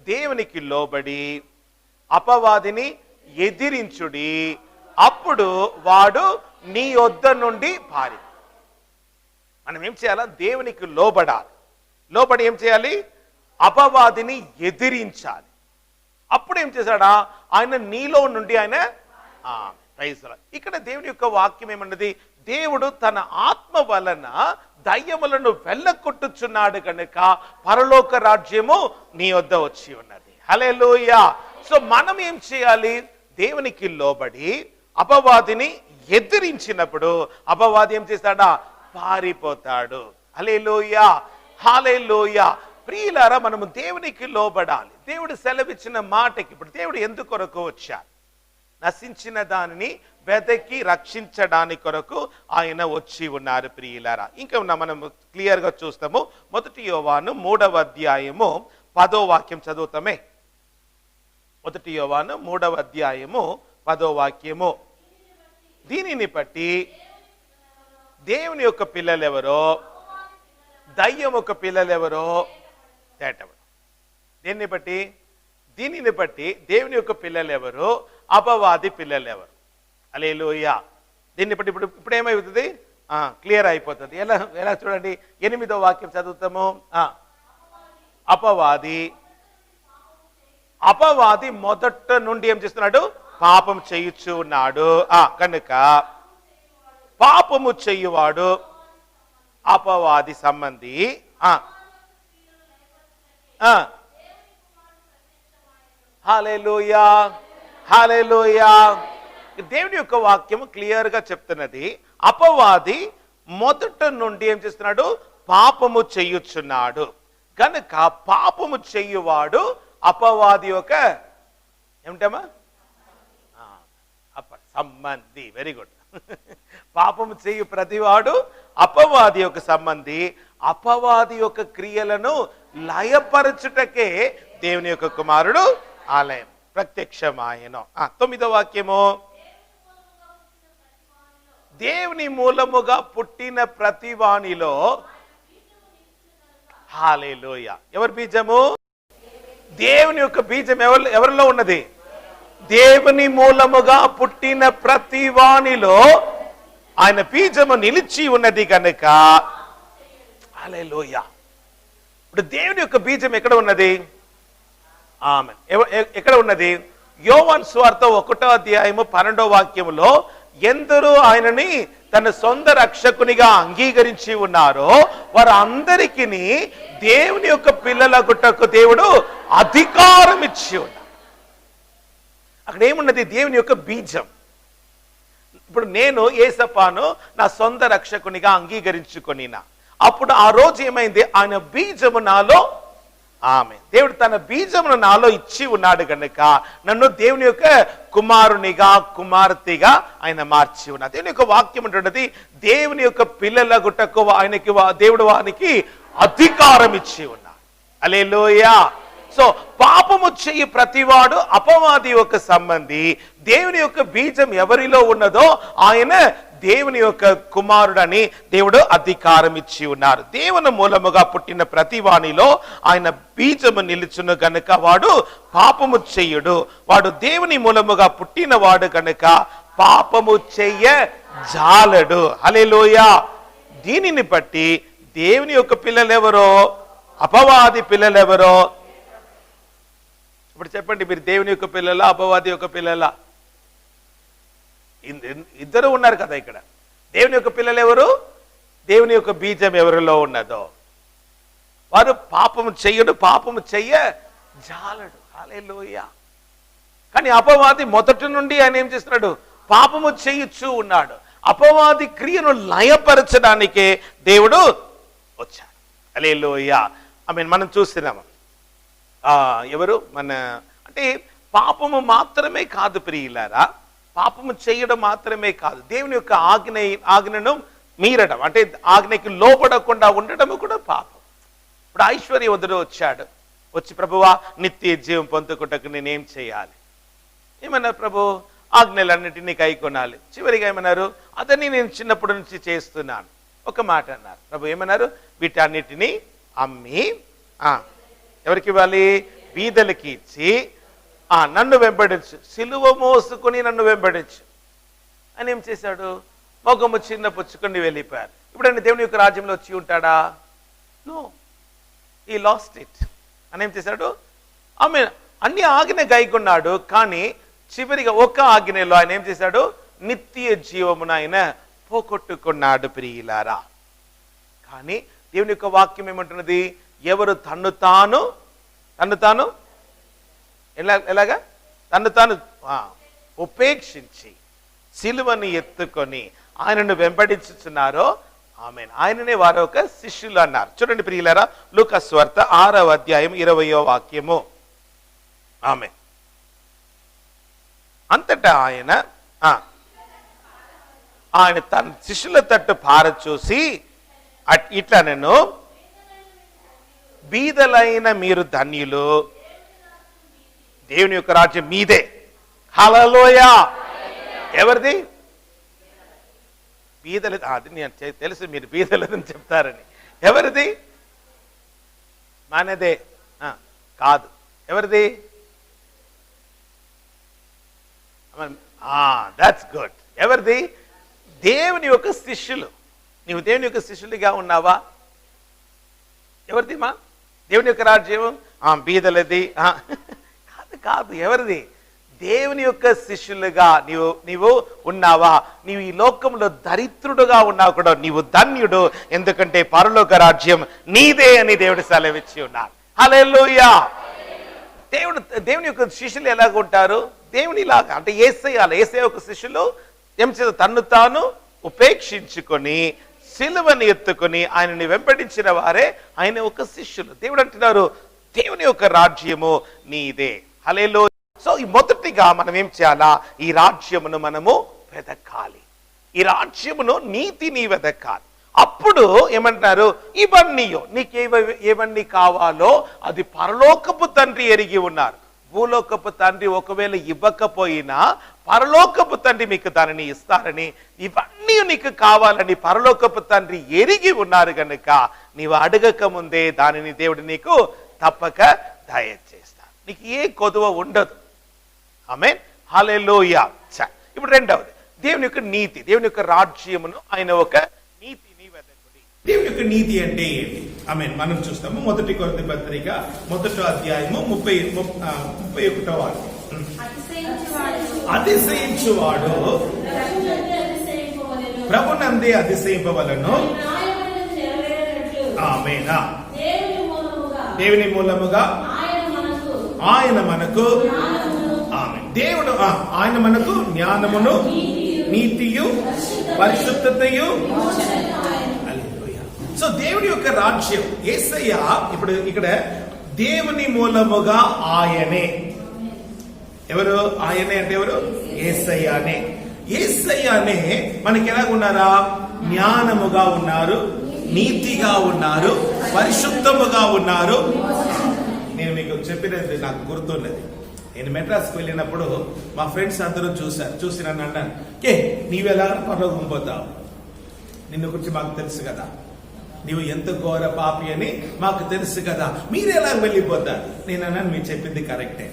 దేవునికి లోబడి అపవాదిని ఎదిరించుడి, అప్పుడు వాడు నీ యొద్ద నుండి పారి. మనం ఏం చేయాలా? దేవునికి లోబడాలి. లోబడి ఏం చేయాలి? అపవాదిని ఎదిరించాలి. అప్పుడు ఏం చేశాడా? ఆయన నీలో నుండి ఆయన ఇక్కడ దేవుని యొక్క వాక్యం ఏమన్నది? దేవుడు తన ఆత్మ వలన దయ్యములను వెళ్ళకొట్టుచున్నాడు కనుక పరలోక రాజ్యము నీ వద్ద వచ్చి ఉన్నది. హల్లెలూయా. సో మనం ఏం చేయాలి? దేవునికి లోబడి అపవాదిని ఎదిరించినప్పుడు అపవాది ఏం చేస్తాడా? పారిపోతాడు. హల్లెలూయా, హల్లెలూయా. ప్రియులారా, మనము దేవునికి లోబడాలి. దేవుడు సెలవిచ్చిన మాటకి ఇప్పుడు దేవుడు ఎందుకొరకు వచ్చాడు? నశించిన దానిని వెదకి రక్షించడానికి కొరకు ఆయన వచ్చి ఉన్నారు ప్రియులారా. ఇంకా మనం క్లియర్ గా చూస్తాము. 1 యోహాను 3వ అధ్యాయము 10వ వాక్యం చదువుతామే. 1 యోహాను 3వ అధ్యాయము 10వ వాక్యము. దీనిని బట్టి దేవుని యొక్క పిల్లలెవరో దయ్యం యొక్క పిల్లలెవరో తేటవడు. దీనిని బట్టి దేవుని యొక్క పిల్లలెవరు, అపవాది పిల్లలెవరు. హల్లెలూయా. దీన్ని బట్టి ఇప్పుడు ఏమైపోతుంది? క్లియర్ అయిపోతుంది. ఎలా చూడండి, 8వ వాక్యం చదువుతాము. అపవాది మొదట నుండి ఏం చేస్తున్నాడు? పాపం చేయుచు ఉన్నాడు కనుక పాపము చేయువాడు అపవాది సంబంధి. హల్లెలూయా, హల్లెలూయా. దేవుని యొక్క వాక్యము క్లియర్ గా చెప్తున్నది, అపవాది మొదట నుండి ఏం చేస్తున్నాడు? పాపము చేయుచున్నాడు కనుక పాపము చేయువాడు అపవాది యొక్క ఏమిటమ్మా? సంబంధి. Very good. పాపము చేయు ప్రతివాడు అపవాది యొక్క సంబంధి. అపవాది యొక్క క్రియలను లయపరచుటకే దేవుని యొక్క కుమారుడు ఆలయం ప్రత్యక్షమాయను. 9వ వాక్యము. దేవుని మూలముగా పుట్టిన ప్రతివానిలో. హల్లెలూయా. ఎవరి బీజము? దేవుని యొక్క బీజం ఎవరిలో ఉన్నది? దేవుని మూలముగా పుట్టిన ప్రతివానిలో ఆయన బీజము నిలిచి ఉన్నది కనుక. హల్లెలూయా. ఇప్పుడు దేవుని యొక్క బీజం ఎక్కడ ఉన్నది? ఆమేన్. ఎక్కడ ఉన్నది? యోహాను సువార్త 1వ అధ్యాయము 12వ వాక్యములో ఎందరూ ఆయనని తన సొంత రక్షకునిగా అంగీకరించి ఉన్నారో వారు అందరికీ దేవుని యొక్క పిల్లలగుటకు దేవుడు అధికారం ఇచ్చి ఉన్నాడు. అక్కడ ఏమున్నది? దేవుని యొక్క బీజం. ఇప్పుడు నేను యేసప్పను నా సొంత రక్షకునిగా అంగీకరించుకొనినా, అప్పుడు ఆ రోజు ఏమైంది? ఆయన బీజము నాలో, దేవుడు తన బీజమును నాలో ఇచ్చి ఉన్నాడు కనుక నన్ను దేవుని యొక్క కుమారునిగా కుమార్తెగా ఆయన మార్చి ఉన్నాడు. దేవుని యొక్క వాక్యం ఉంటున్నది, దేవుని యొక్క పిల్లలగుటకు ఆయనకి దేవుడు వానికి అధికారం ఇచ్చి ఉన్నాడు. హల్లెలూయా. సో పాపము చెయ్యి ప్రతివాడు అపవాది యొక్క సంబంధి. దేవుని యొక్క బీజం ఎవరిలో ఉన్నదో ఆయన దేవుని యొక్క కుమారుడని దేవుడు అధికారం ఇచ్చి ఉన్నారు. దేవుని మూలముగా పుట్టిన ప్రతి వానిలో ఆయన బీజము నిలుచును గనుక వాడు పాపము చెయ్యడు. వాడు దేవుని మూలముగా పుట్టిన వాడు గనుక పాపము చెయ్య జాలడు. హల్లెలూయా. దీనిని బట్టి దేవుని యొక్క పిల్లలెవరో, అపవాది పిల్లలెవరో? ఇప్పుడు చెప్పండి, మీరు దేవుని యొక్క పిల్లలా, అపవాది యొక్క పిల్లలా? ఇద్దరు ఉన్నారు కదా ఇక్కడ. దేవుని యొక్క పిల్లలు ఎవరు? దేవుని యొక్క బీజం ఎవరిలో ఉన్నదో వారు పాపము చెయ్యడు, పాపము చెయ్య జాలడు. హల్లెలూయా. కానీ అపవాది మొదటి నుండి ఆయన ఏం చేస్తున్నాడు? పాపము చేయుచూ ఉన్నాడు. అపవాది క్రియను లయపరచడానికే దేవుడు వచ్చాడు. హల్లెలూయా. మనం చూస్తున్నాము ఎవరు అంటే పాపము మాత్రమే కాదు ప్రియులారా, పాపము చేయడం మాత్రమే కాదు, దేవుని యొక్క ఆజ్ఞను మీరడం, అంటే ఆజ్ఞకి లోపడకుండా ఉండడము కూడా పాపం. ఇప్పుడు ఐశ్వర్యవంతుడు వచ్చాడు, వచ్చి ప్రభువా నిత్య జీవం పొందుకుంటకు నేనేం చేయాలి? ఏమన్నారు? ప్రభు ఆజ్ఞలన్నిటినీ కైకొనాలి. చివరిగా ఏమన్నారు? అదని నేను చిన్నప్పటి నుంచి చేస్తున్నాను. ఒక మాట అన్నారు. ప్రభు ఏమన్నారు? వీటన్నిటినీ అమ్మి ఎవరికి ఇవ్వాలి? బీదలకి ఇచ్చి నన్ను వెంబడించు, సిలువ మోసుకొని నన్ను వెంబడించు అని ఏం చేశాడు? మొగము చిన్న పుచ్చుకొని వెళ్ళిపోయారు. ఇప్పుడు ఆయన దేవుని యొక్క రాజ్యంలో వచ్చి ఉంటాడా? నో, ఈ లాస్ట్ ఇట్ అని ఏం చేశాడు? అన్ని ఆజ్ఞ గైకొన్నాడు, కానీ చివరిగా ఒక ఆజ్ఞలో ఆయన ఏం చేశాడు? నిత్య జీవమును ఆయన పోగొట్టుకున్నాడు ప్రియులారా. కానీ దేవుని యొక్క వాక్యం ఏమంటున్నది? ఎవరు తన్ను తాను ఎలాగా తన్ను తాను ఉపేక్షించి సిలువని ఎత్తుకొని ఆయనను వెంబడించుచున్నారో ఆయననే వారు ఒక శిష్యులు అన్నారు. చూడండి ప్రియులారా, లూకా సువార్త 6వ అధ్యాయం 20వ వాక్యము. అంతటా ఆయన తన శిష్యుల తట్టు పారచూసి ఇట్లా నేను బీదలైన మీరు ధన్యులు, దేవుని యొక్క రాజ్యం మీదే. హల్లెలూయా. ఎవరిది? బీదలు. అది నేను తెలుసు మీరు బీదలని చెప్తారని. ఎవరిది? మనదే కాదు. ఎవరిది? That's good. ఎవరిది? దేవుని యొక్క శిష్యులు. నీవు దేవుని యొక్క శిష్యులుగా ఉన్నావా? ఎవరిది? దేవుని యొక్క రాజ్యం బీదలది కాదు. ఎవరిది? దేవుని యొక్క శిష్యులుగా నీవు ఉన్నావా? నీవు ఈ లోకంలో దరిద్రుడుగా ఉన్నావు కూడా నీవు ధన్యుడు, ఎందుకంటే పరలోక రాజ్యం నీదే అని దేవుడు సెలవిచ్చి ఉన్నారు. హల్లెలూయా. దేవుని యొక్క శిష్యులు ఎలాగ ఉంటారు? దేవునిలాగా, అంటే యేసయ్య యొక్క శిష్యులు ఏం చేస్తారు? తన్ను తాను ఉపేక్షించుకొని సిలువని ఎత్తుకొని ఆయనని వెంబడించిన వారే ఆయన ఒక శిష్యులు. దేవుడు అంటున్నారు దేవుని యొక్క రాజ్యము నీదే. హల్లెలూయా. సో ఈ మొదటిగా మనం ఏం చేయాలా? ఈ రాజ్యమును మనము వెదకాలి. ఈ రాజ్యమును నీతిని వెదకాలి. అప్పుడు ఏమంటారు? ఇవన్నీ ఏవన్నీ కావాలో అది పరలోకపు తండ్రి ఎరిగి ఉన్నారు. భూలోకపు తండ్రి ఒకవేళ ఇవ్వకపోయినా పరలోకపు తండ్రి మీకు దానిని ఇస్తారని, ఇవన్నీ నీకు కావాలని పరలోకపు తండ్రి ఎరిగి ఉన్నారు కనుక నీవు అడగక ముందే దానిని దేవుడు నీకు తప్పక దయచేస్తాడు. నీకు ఏ కొదువ ఉండదు. ఆమేన్. హల్లెలూయా. ఇప్పుడు రెండవది దేవుని యొక్క నీతి, దేవుని యొక్క రాజ్యమును ఆయన ఒక నీతిని వెదకుడి. దేవుని యొక్క నీతి అంటే ఏంటి? మనం చూస్తాము. మొదటి కొరింథీ పత్రిక 1వ అధ్యాయము 31వ వాక్యం. అతిశయించువాడు ప్రభునందే అతిశయింపవలెను. ఆమేన్. దేవుని మూలముగా ఆయన మనకు దేవుడు ఆయన మనకు జ్ఞానమును, నీతియు, పరిశుద్ధతయు. సో దేవుని యొక్క రాజ్యం యేసయ్య. ఇప్పుడు ఇక్కడ దేవుని మూలముగా ఆయనే. ఎవరు ఆయనే అంటే? ఎవరు? యేసయ్యనే. యేసయ్యనే మనకి ఎలాగున్నారా? జ్ఞానముగా ఉన్నారు, నీతిగా ఉన్నారు, పరిశుద్ధముగా ఉన్నారు. నేను మీకు చెప్పినది నాకు గుర్తున్నది. నేను మెడ్రాస్కి వెళ్ళినప్పుడు మా ఫ్రెండ్స్ అందరూ చూసి నన్ను అన్నాను, నీవెలా పరలోకం పోతావు, నిన్ను గురించి మాకు తెలుసు కదా, నీవు ఎంత ఘోర పాపి అని మాకు తెలుసు కదా, మీరు ఎలా వెళ్ళిపోతారు. నేను అన్నాను, మీరు చెప్పింది కరెక్టే,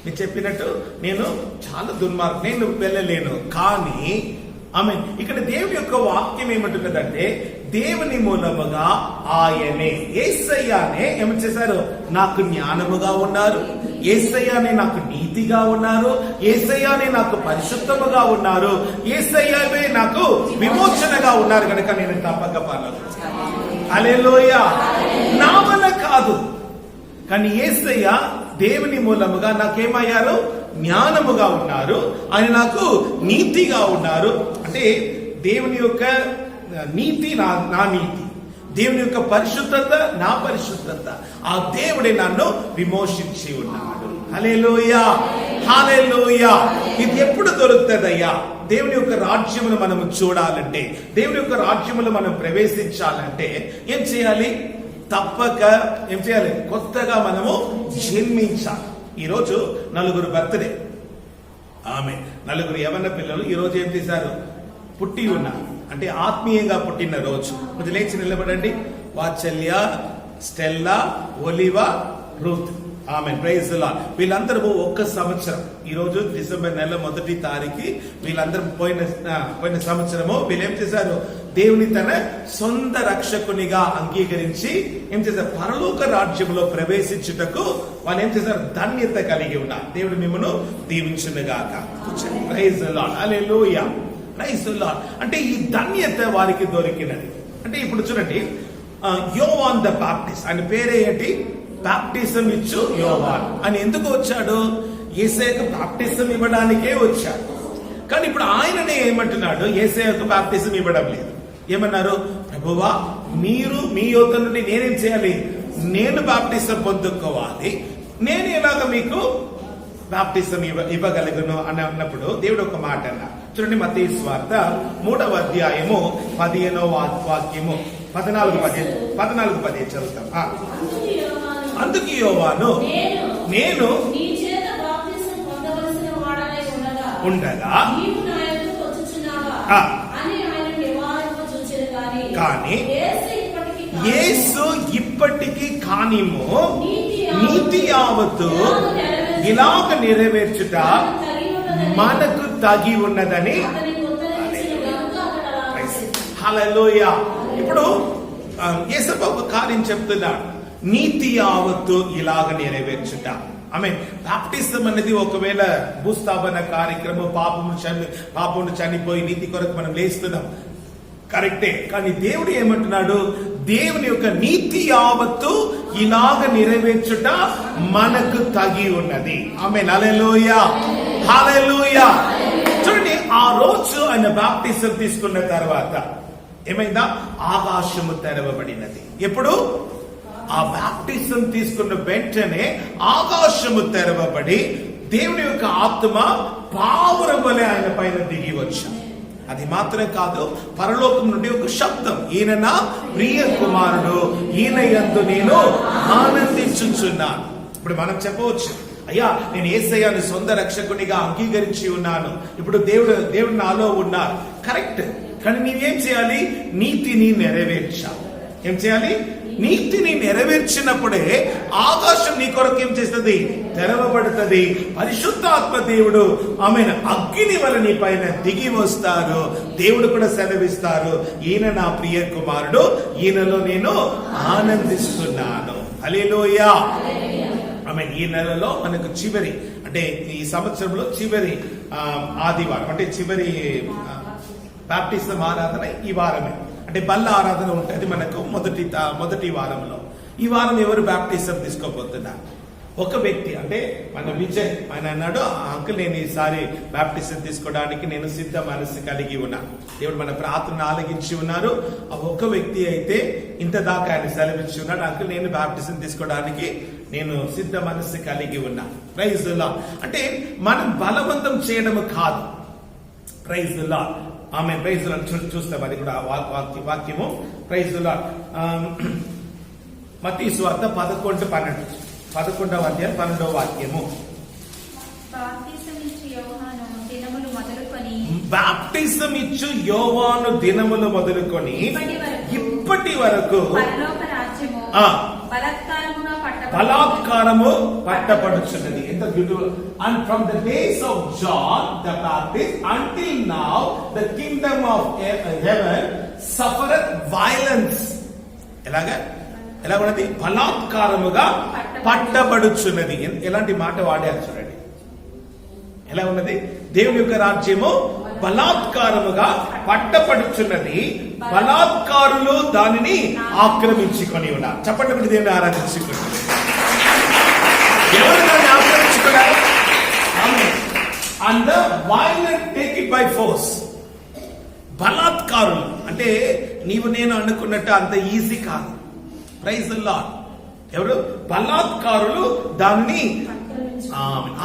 మీరు చెప్పినట్టు నేను చాలా దుర్మార్గం, నేను వెళ్ళలేను. కానీ ఇక్కడ దేవుని యొక్క వాక్యం ఏమంటున్నదంటే, దేవుని మూలముగా ఆయనే, యేసయ్యనే ఏమని చేశారు, నాకు జ్ఞానముగా ఉన్నారు, యేసయ్యనే నాకు నీతిగా ఉన్నారు, యేసయ్యనే నాకు పరిశుద్ధముగా ఉన్నారు, యేసయ్యనే నాకు విమోచనగా ఉన్నారు కనుక నేను తప్పక పరలోకం. హల్లెలూయా. నా వల్ల కాదు, కానీ యేసయ్య దేవుని మూలముగా నాకేమయ్యారు, జ్ఞానముగా ఉన్నారు, ఆయన నాకు నీతిగా ఉన్నారు. అంటే దేవుని యొక్క నీతి నా నీతి, దేవుని యొక్క పరిశుద్ధత నా పరిశుద్ధత, ఆ దేవుడే నన్ను విమోచించి ఉన్నాడు. హల్లెలూయా, హల్లెలూయా. ఇది ఎప్పుడు దొరుకుతుందయ్యా? దేవుని యొక్క రాజ్యమును మనం చూడాలంటే, దేవుని యొక్క రాజ్యములు మనం ప్రవేశించాలంటే ఏం చేయాలి? తప్పక ఏం చేయాలి? కొత్తగా మనము జన్మించాలి. ఈరోజు నలుగురు బర్త్డే, నలుగురు యవన పిల్లలు ఈ రోజు ఏం చేశారు? పుట్టి ఉన్నారు. అంటే ఆత్మీయంగా పుట్టిన రోజు. కొంచెం లేచి నిలబడండి. Vatsalya, Stella, Oliva, Ruth. Praise the Lord. వీళ్ళందరూ ఒక్క సంవత్సరం, ఈ రోజు డిసెంబర్ నెల 1వ తారీఖు, వీళ్ళందరూ పోయిన సంవత్సరము వీళ్ళేం చేశారు? దేవుని తన సొంత రక్షకునిగా అంగీకరించి ఏం చేశారు? పరలోక రాజ్యంలో ప్రవేశించుటకు వాళ్ళు ఏం చేశారు? ధన్యత కలిగి ఉన్నారు. దేవుడు మిమ్మల్ని దీవించునుగాక. Praise the Lord. Hallelujah. Praise the Lord. అంటే ఈ ధన్యత వారికి దొరికినది. అంటే ఇప్పుడు చూడండి, యోవాన్ ద బాప్టిస్ట్, ఆయన పేరే ఏంటి? బాప్టిజం ఇచ్చు యోవాన్ అని. ఎందుకు వచ్చాడు? యేసయ్యకు బాప్టిజం ఇవ్వడానికే వచ్చాడు. కానీ ఇప్పుడు ఆయననే ఏమంటున్నాడు? యేసయ్యకు బాప్టిజం ఇవ్వడం లేదు. ఏమన్నారు? ప్రభువా, మీరు మీ యొద్ద నుండి నేనేం చేయాలి? నేను బాప్టిజం పొందుకోవాలి, నేను ఎలాగ మీకు బాప్టిజం ఇవ్వగలను అని అన్నప్పుడు దేవుడు ఒక మాట అన్నా. చూడండి, మత్తయి సువార్త 3వ అధ్యాయము 15వ వాక్యము 14-15 చదువుతాం. అందుకు యోవాను, నేను ఉండగా కానీ యేసు ఇప్పటికీ కానిమో నీతి యావత్తు ఇలాగ నెరవేర్చుట మనకు తగి ఉన్నదని. హల్లెలూయా. ఇప్పుడు యేసప్ప ఒక కార్యం చెప్తున్నాడు, నీతి యావత్తు ఇలాగ నెరవేర్చుట. బాప్టిజం అనేది ఒకవేళ భూస్థాపన కార్యక్రమం, పాపమును చనిపోయి నీతి కొరకు మనం లేస్తున్నాం, కరెక్టే. కానీ దేవుడు ఏమంటున్నాడు? దేవుని యొక్క నీతి యావత్తు ఇలాగ నెరవేర్చుట మనకు తగి ఉన్నది. హల్లెలూయా, హల్లెలూయా. చూడండి, ఆ రోజు ఆయన బాప్టిజం తీసుకున్న తర్వాత ఏమైందా? ఆకాశము తెరవబడినది. ఎప్పుడు? ఆ బాప్టిజం తీసుకున్న వెంటనే ఆకాశము తెరవబడి దేవుని యొక్క ఆత్మ పావురం వలె ఆయన పైన దిగి వచ్చింది. అది మాత్రం కాదు, పరలోకం నుండి ఒక శబ్దం, ఈయన నా ప్రియ కుమారుడు, ఈయన యందు నేను ఆనందించుచున్నాను. ఇప్పుడు మనం చెప్పవచ్చు, అయ్యా నేను యేసయ్యను సొంత రక్షకునిగా అంగీకరించి ఉన్నాను, ఇప్పుడు దేవుడు నాలో ఉన్నారు. కరెక్ట్. కానీ నీవేం చేయాలి? నీతిని నెరవేర్చాలి. ఏం చేయాలి? నీతిని నెరవేర్చినప్పుడే ఆకాశం నీ కొరకు ఏం చేస్తుంది? తెరవబడుతుంది. పరిశుద్ధాత్మ దేవుడు అగ్ని వల్ల నీ పైన దిగి వస్తారు. దేవుడు కూడా సెలవిస్తారు, ఈయన నా ప్రియ కుమారుడు, ఈయనలో నేను ఆనందిస్తున్నాను. హల్లెలూయా. ఈ నెలలో మనకు చివరి, అంటే ఈ సంవత్సరంలో చివరి ఆదివారం, అంటే చివరి బాప్టిజం ఆరాధన ఈ వారమే. అంటే బల్ల ఆరాధన ఉంటుంది మనకు మొదటి వారంలో. ఈ వారం ఎవరు బాప్టిజం తీసుకోబోతున్నారు? ఒక వ్యక్తి, అంటే మన విజయ్, ఆయన అన్నాడు, అంకుల్ నేను ఈసారి బాప్టిజం తీసుకోవడానికి నేను సిద్ధ మనసు కలిగి ఉన్నా. దేవుడు మన ప్రార్థన ఆలకించి ఉన్నారు. ఆ ఒక్క వ్యక్తి అయితే ఇంత దాకా ఆయన సెలవిచ్చి ఉన్నాడు, అంకుల్ నేను బాప్టిజం తీసుకోవడానికి నేను సిద్ధ మనసు కలిగి ఉన్నా. Praise the Lord. అంటే మనం బలవంతం చేయడం కాదు. Praise the Lord. Praise the Lord. చూస్తాం అది కూడా వాక్యము. Praise the Lord. మత్తయి సువార్త 11:12, 11వ అధ్యాయం 12వ వాక్యము. బాప్టిజం ఇచ్చు యోహాను దినములు మొదలుకొని ఇప్పటి వరకు బలాత్కారము పట్టబడుచున్నది. ఎంత beautiful. And from the days of John the Baptist until now the kingdom of heaven suffereth violence. ఎలా ఉన్నది? బలాత్కారముగా పట్టబడుచున్నది. ఎలాంటి మాట వాడారు చూడండి. ఎలా ఉన్నది? దేవుని యొక్క రాజ్యము బలాత్కారముగా పట్టబడుచున్నది, బలాత్కారులు దానిని ఆక్రమించుకొని ఉన్నారు. చెప్పండి, దేవుని ఆరాధించుకుని ఎవరు దాన్ని ఆక్రమించుకున్నారు? And the violent take it by force. బలాత్కారులు అంటే నీవు నేను అనుకున్నట్టు అంత ఈజీ కాదు. Praise the Lord. ఎవరు? బలాత్కారులు దానిని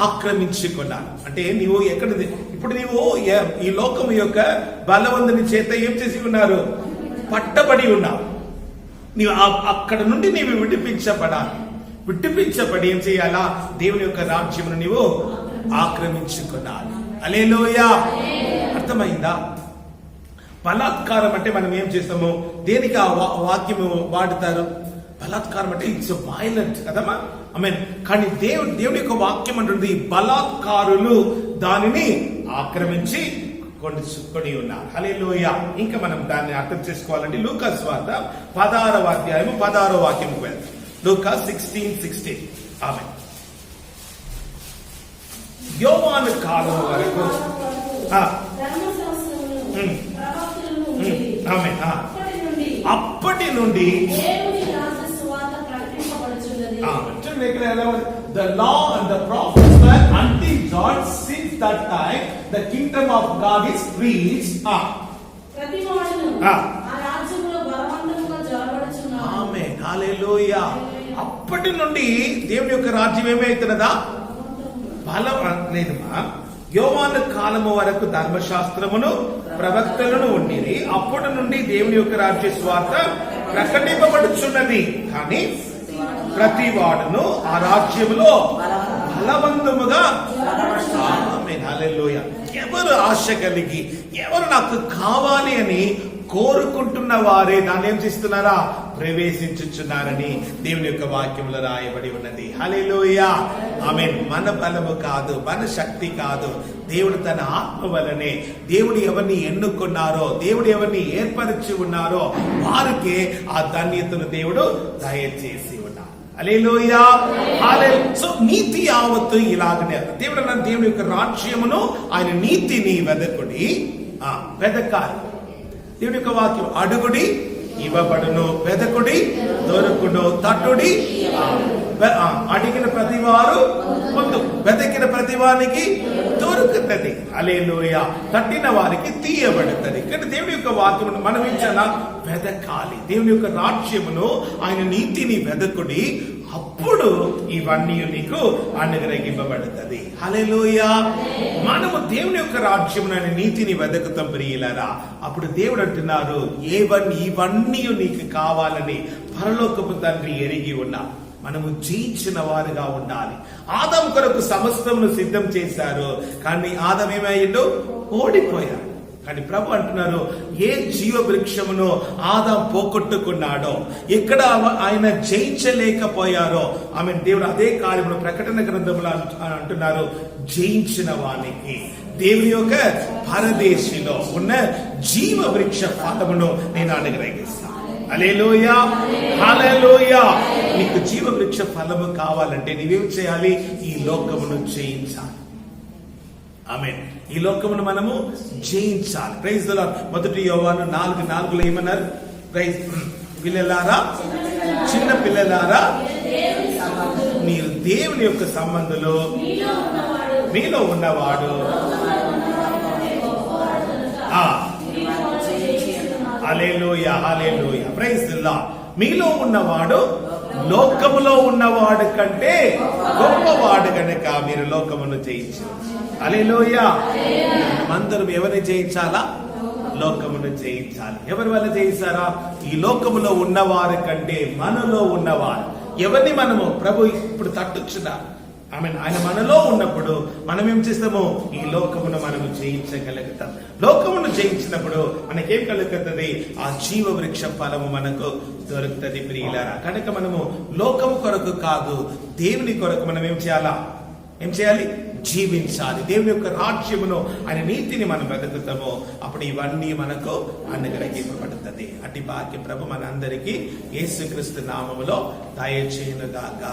ఆక్రమించుకున్నారు. అంటే నీవు ఎక్కడ ఇప్పుడు నీవు ఈ లోకం యొక్క బలవంతుని చేత ఏం చేసి ఉన్నారు? పట్టబడి ఉన్నావు. నీవు అక్కడ నుండి నీవు విడిపించబడాలి. విడిపించబడి ఏం చేయాలా? దేవుని యొక్క రాజ్యమును నీవు ఆక్రమించుకున్నాలి. హల్లెలూయా. అర్థమైందా? బలాత్కారం అంటే మనం ఏం చేస్తాము? దేనికి ఆ వాక్యము వాడుతారు? బలాత్కారం అంటే ఇట్స్ వైలెంట్ కదమ్మా. కానీ దేవుడి యొక్క వాక్యం అంటుంది బలాత్కారులు దానిని ఆక్రమించి కొని ఉన్నారు. హల్లెలూయా. ఇంకా మనం దాన్ని అర్థం చేసుకోవాలంటే లూకా సువార్త 16వ అధ్యాయము 16వ వాక్యంకు వెళ్తాం. లూకా 16:16. ఆమె యోహాను కాలం వరకు అప్పటి నుండి the law and the prophets were until John. Since that time the kingdom of God is preached. ఆమేన్. హల్లెలూయా. అప్పటి నుండి దేవుని యొక్క రాజ్యం ఏమైతున్నదా? బలం లేదమ్మా. యోహాను కాలము వరకు ధర్మశాస్త్రమును ప్రవక్తలను ఉండిరి. అప్పటి నుండి దేవుని యొక్క రాజ్య స్వార్థ ప్రకటింపబడుచున్నది. కానీ ప్రతి వాడును ఆ రాజ్యములో బలవంతముగా. హల్లెలూయా. ఎవరు ఆశ కలిగి ఎవరు నాకు కావాలి అని కోరుకుంటున్న వారే దాన్ని ఏం చేస్తున్నారా? ప్రవేశించుచున్నారని దేవుని యొక్క వాక్యంలో రాయబడి ఉన్నది. హల్లెలూయా. ఆమేన్. మన బలము కాదు, మన శక్తి కాదు, దేవుడు తన ఆత్మ వలనే దేవుడు ఎవరిని ఎన్నుకున్నారో, దేవుడు ఎవరిని ఏర్పరిచి ఉన్నారో వారికే ఆ ధన్యతను దేవుడు దయచేసి ఉన్నారు. హల్లెలూయా. సో నీతి యావత్తు ఇలాగనే దేవుడు దేవుని యొక్క రాజ్యమును ఆయన నీతిని వెదకుడి. వెదకాలి. దేవుని యొక్క వాక్యం అడుగుడి ఇవ్వబడును, వెదకుడి దొరుకును, తట్టుడి అడిగిన ప్రతి వారు పొందు, వెదకిన ప్రతి వారికి దొరుకుతుంది. హల్లెలూయా. తట్టిన వారికి తీయబడుతుంది. కానీ దేవుని యొక్క వాక్యమును మనం ఏం చేయాలా? వెదకాలి. దేవుని యొక్క రాజ్యమును ఆయన నీతిని వెదకుడి, అప్పుడు ఇవన్నీ నీకు అనుగ్రహింపబడుతుంది. హల్లెలూయా. మనము దేవుని యొక్క రాజ్యమును ఆయన నీతిని వెదకుతాం ప్రియులారా. అప్పుడు దేవుడు అంటున్నారు ఇవన్నీ నీకు కావాలని పరలోకపు తండ్రి ఎరిగి ఉన్నా. మనము జయించిన వారుగా ఉండాలి. ఆదాము కొరకు సమస్తమును సిద్ధం చేశారు, కానీ ఆదాము ఏమయ్యిండు? ఓడిపోయాడు. కానీ ప్రభు అంటున్నారు ఏ జీవ వృక్షమును ఆదాము పోగొట్టుకున్నాడో, ఎక్కడ ఆయన జయించలేకపోయారో ఆమె దేవుడు అదే కార్యమును ప్రకటన గ్రంథములో అంటున్నారు జయించిన వానికి దేవుని యొక్క పరదేశిలో ఉన్న జీవ వృక్ష ఫలమును నేను అనుగ్రహిస్తాను. హల్లెలూయా. హల్లెలూయా. నీకు జీవ వృక్ష ఫలము కావాలంటే నీవేం చేయాలి? ఈ లోకమును జయించాలి. ఆమేన్. ఈ లోకమును మనము జయించాలి. Praise the lord. 1 యోహాను 4:4 ఏమన్నారు? ప్రైజ్ పిల్లలారా, చిన్న పిల్లలారా, మీరు దేవుని యొక్క సంబంధంలో మీలో ఉన్నవాడు హల్లెలూయా. హల్లెలూయా. Praise the Lord. మీలో ఉన్నవాడు లోకములో ఉన్నవాడు కంటే గొప్పవాడు గనక మీరు లోకమును జయించారు. హల్లెలూయా. మనమందరం ఎవరిని జయించాలా? లోకమును జయించాలి. ఎవరి వల్ల జయిస్తారా? ఈ లోకములో ఉన్నవారి కంటే మనలో ఉన్నవారు. ఎవరిని మనము ప్రభు ఇప్పుడు తట్టుచున్నారు? ఆయన మనలో ఉన్నప్పుడు మనం ఏం చేస్తాము? ఈ లోకమును మనము జయించగలుగుతాం. లోకమును జయించినప్పుడు మనకేం కలుగుతుంది? ఆ జీవ వృక్ష ఫలము మనకు దొరుకుతుంది ప్రియులారా. కనుక మనము లోకము కొరకు కాదు, దేవుని కొరకు మనం ఏం చేయాలి? జీవించాలి. దేవుని యొక్క రాజ్యమును, ఆయన నీతిని మనం బ్రతుకుతామో అప్పుడు ఇవన్నీ మనకు అనుగ్రహింపబడుతుంది. అట్టి భాగ్య ప్రభు మనందరికీ యేసుక్రీస్తు నామములో దయచేయునుగాక.